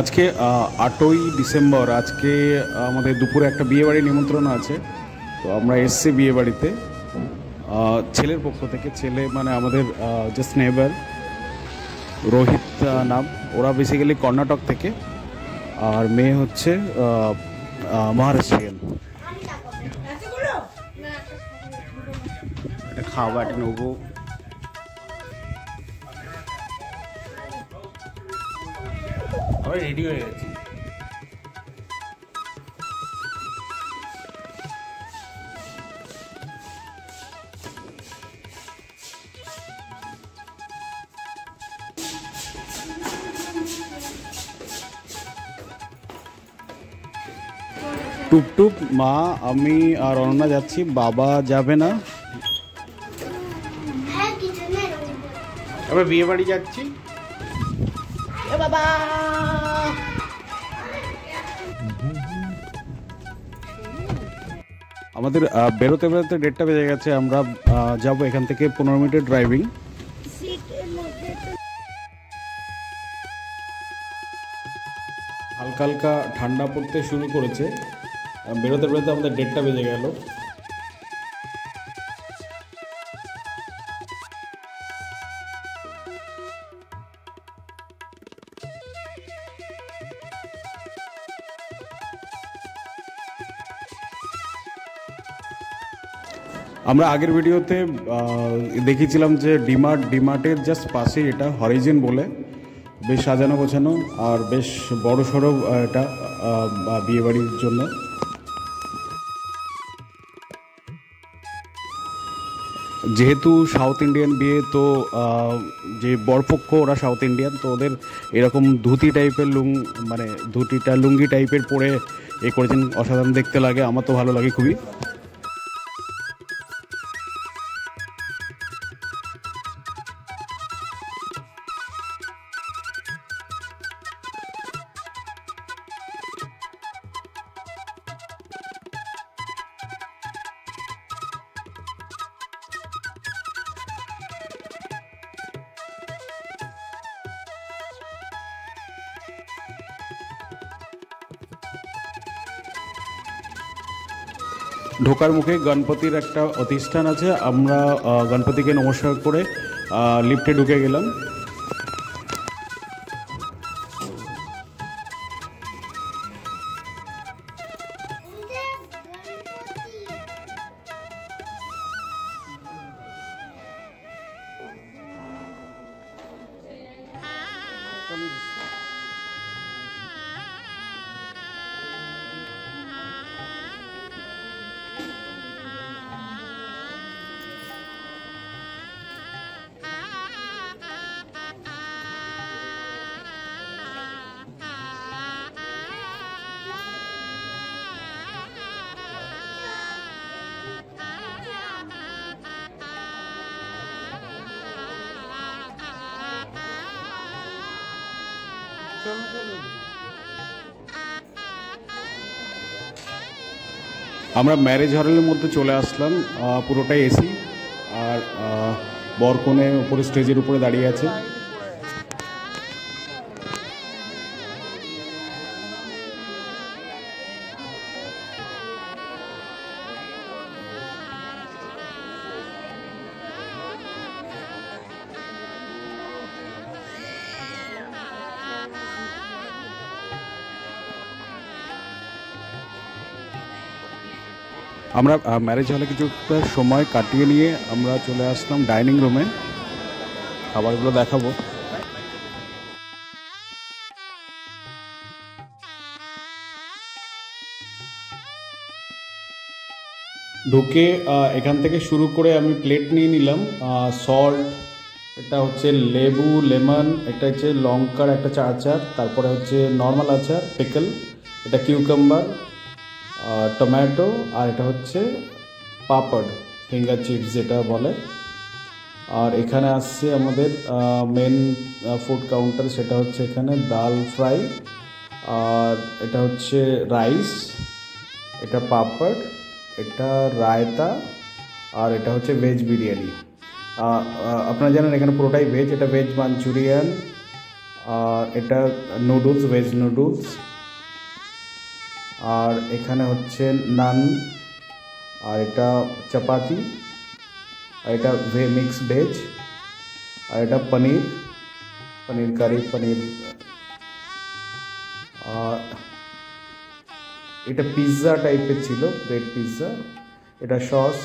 আজকে 8ই ডিসেম্বর। আজকে আমাদের দুপুরে একটা বিয়ে বাড়ির নিমন্ত্রণ আছে, তো আমরা এসছি বিয়ে বাড়িতে ছেলের পক্ষ থেকে। ছেলে মানে আমাদের জাস্ট নেবার, রোহিত নাম। ওরা বেসিক্যালি কর্ণাটক থেকে, আর মেয়ে হচ্ছে মহারাষ্ট্রিয়ান। এটা খাওয়া এটা নেবো। আমরা রেডি হয়ে গেছি। টুপটুপ, মা, আমি আর অনন্যা যাচ্ছি। বাবা যাবে না। আমরা বিয়ে বাড়ি যাচ্ছি। বাবা আমাদের বেরোতে বেরোতে 1:30টা বেজে গেছে। আমরা যাব এখান থেকে 15 মিনিটের ড্রাইভিং। হালকা হালকা ঠান্ডা পড়তে শুরু করেছে। বেরোতে বেরোতে আমাদের 1:30টা বেজে গেল। আমরা আগের ভিডিওতে দেখিয়েছিলাম যে ডিমার্টের জাস্ট পাশে এটা হরিজেন বলে, বেশ সাজানো গোছানো আর বেশ বড় সড়ো এটা বিয়েবাড়ির জন্য। যেহেতু সাউথ ইন্ডিয়ান বিয়ে, তো যে বরপক্ষ ওরা সাউথ ইন্ডিয়ান, তো ওদের এরকম ধুতি টাইপের মানে ধুতিটা লুঙ্গি টাইপের পরে করেছেন। অসাধারণ দেখতে লাগে, আমার তো ভালো লাগে খুবই। ঢোকার মুখে গণপতির একটা অধিষ্ঠান আছে। আমরা গণপতিকে নমস্কার করে লিফটে ঢুকে গেলাম। আমরা ম্যারেজ হলের মধ্যে চলে আসলাম। পুরোটাই এসি, আর বরকনে উপরে স্টেজের উপরে দাঁড়িয়ে আছে। আমরা ম্যারেজ হলে কিছুটা সময় কাটিয়ে নিয়ে আমরা চলে আসলাম ডাইনিং রুমে। খাবারগুলো দেখাবো। ঢুকে এখান থেকে শুরু করে আমি প্লেট নিয়ে নিলাম। সল্ট, এটা হচ্ছে লেবু, লেমন, এটা হচ্ছে লঙ্কার একটা আচার, তারপরে হচ্ছে নর্মাল আচার, পিকল, এটা কিউকাম্বার, টমেটো, আর এটা হচ্ছে পাপড়, ফিঙ্গার চিপস যেটা বলে। আর এখানে আসছে আমাদের মেন ফুড কাউন্টার, সেটা হচ্ছে এখানে ডাল ফ্রাই, আর এটা হচ্ছে রাইস, এটা পাপড়, এটা রায়তা, আর এটা হচ্ছে ভেজ বিরিয়ানি। আপনারা জানেন এখানে পুরোটাই ভেজ। এটা ভেজ মাঞ্চুরিয়ান, আর এটা নুডলস, ভেজ নুডলস। আর এখানে হচ্ছে নান, আর এটা চাপাতি, আর এটা মিক্স ভেজ, আর এটা পনির কারি পনির। আর এটা পিৎজা টাইপের ছিল, ব্রেড পিৎজা। এটা সস,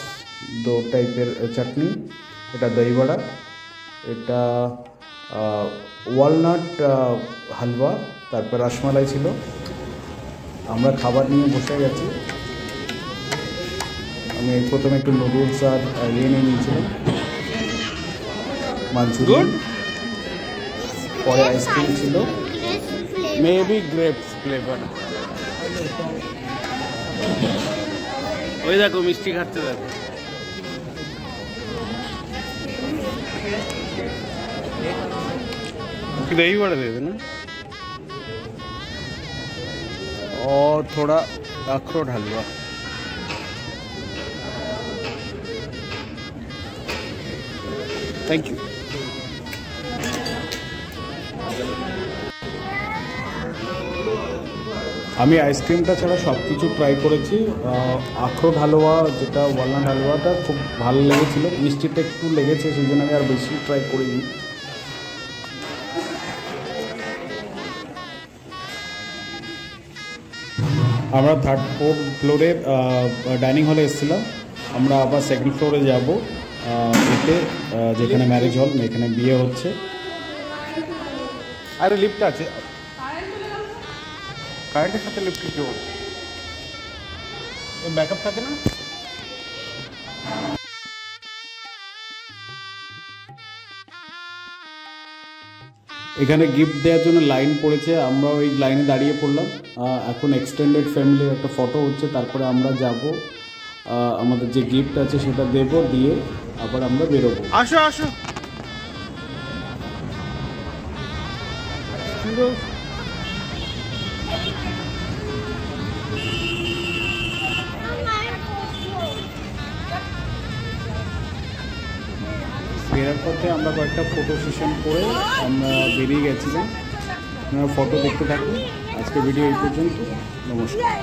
2 টাইপের চাটনি, এটা দই বড়া, এটা ওয়ালনাট হালুয়া, তারপর রসমালাই ছিল। আমরা খাবার নিয়ে বসে গেছি। আমি প্রথমে একটু নুডলস আর নিয়ে নিয়েছিলাম, মাঞ্চুরিয়ান, পরে আইসক্রিম ছিল, মেবি গ্রেপস ফ্লেভার। ওই দেখো মিষ্টি খাচ্ছে, দেখো। दही बड़ा दे देना और थोड़ा अखरोट हलवा। Thank you. আমি আইসক্রিমটা ছাড়া সব কিছু ট্রাই করেছি। আখরোট হালুয়া, যেটা ওয়ালনাট হালুয়াটা খুব ভালো লেগেছিলো, মিষ্টিটা একটু লেগেছে, সেই জন্য আমি আর বেশি ট্রাই করিনি। আমরা 3rd ফ্লোরে ডাইনিং হলে এসেছিলাম। আমরা আবার 2nd ফ্লোরে যাব, এতে যেখানে ম্যারেজ হল, এখানে বিয়ে হচ্ছে। আরে লিফট আছে, কারেন্টের সাথে লিফট কি হবে, ব্যাকআপ থাকে না। এখানে গিফট দেওয়ার জন্য লাইন পড়েছে, আমরা ওই লাইনে দাঁড়িয়ে পড়লাম। এখন এক্সটেন্ডেড ফ্যামিলির একটা ফটো হচ্ছে, তারপরে আমরা যাব, আমাদের যে গিফট আছে সেটা দেব, দিয়ে আবার আমরা বেরোবো। আসো আসো। ফেরার পথে আমরা কয়েকটা ফটো সেশন করে আমরা বেরিয়ে গেছিলাম। আপনারা ফটো দেখতে থাকুন। আজকে ভিডিও এই পর্যন্ত। নমস্কার।